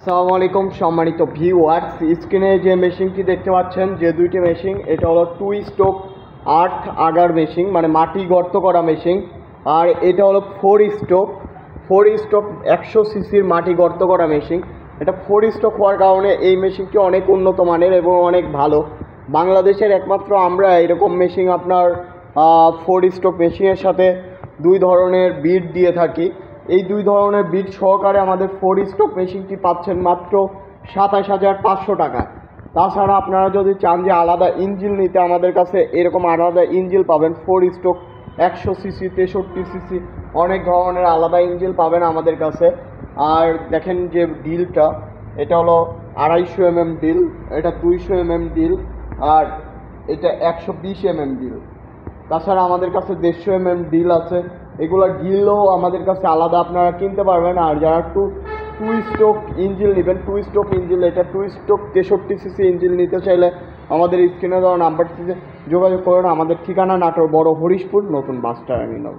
আসসালামু আলাইকুম সম্মানিত ভিউয়ার্স, স্ক্রিনে যে মেশিনটি দেখতে পাচ্ছেন, যে দুইটি মেশিন, এটা হলো 2 স্ট্রোক আর্থ আগার মেশিন, মানে মাটি গর্ত করা মেশিন। আর এটা হলো 4 স্ট্রোক 100 সিসির মাটি গর্ত করা মেশিন। এটা 4 স্ট্রোক হওয়ার কারণে এই মেশিনটি অনেক উন্নত মানের এবং অনেক ভালো। বাংলাদেশের একমাত্র আমরা এরকম মেশিন আপনার 4 স্ট্রোক মেশিনের সাথে দুই ধরনের বিট দিয়ে থাকি। এই দুই ধরনের বিট সহকারে আমাদের 4 স্ট্রোক মেশিনটি পাচ্ছেন মাত্র 27,500 টাকায়। তাছাড়া আপনারা যদি চান যে আলাদা ইঞ্জিন নিতে, আমাদের কাছে এরকম আলাদা ইঞ্জিন পাবেন। 4 স্ট্রোক 100 সিসি, 63 সিসি, অনেক ধরনের আলাদা ইঞ্জিন পাবেন আমাদের কাছে। আর দেখেন যে ডিলটা, এটা হলো 250 mm ডিল, এটা 200 mm ডিল, আর এটা 120 mm ডিল। তাছাড়া আমাদের কাছে 150 mm ডিল আছে। এগুলো ডিলও আমাদের কাছে আলাদা আপনারা কিনতে পারবেন। আর যারা টু স্ট্রোক ইঞ্জিন নেবেন, 2 স্ট্রোক ইঞ্জিন, এটা 2 স্ট্রোক 63 সিসি ইঞ্জিন নিতে চাইলে আমাদের স্ক্রিনে দেওয়া নাম্বারটিতে যোগাযোগ করুন। আমাদের ঠিকানা নাটোর বড় হরিশপুর নতুন বাস টার্মিনাল।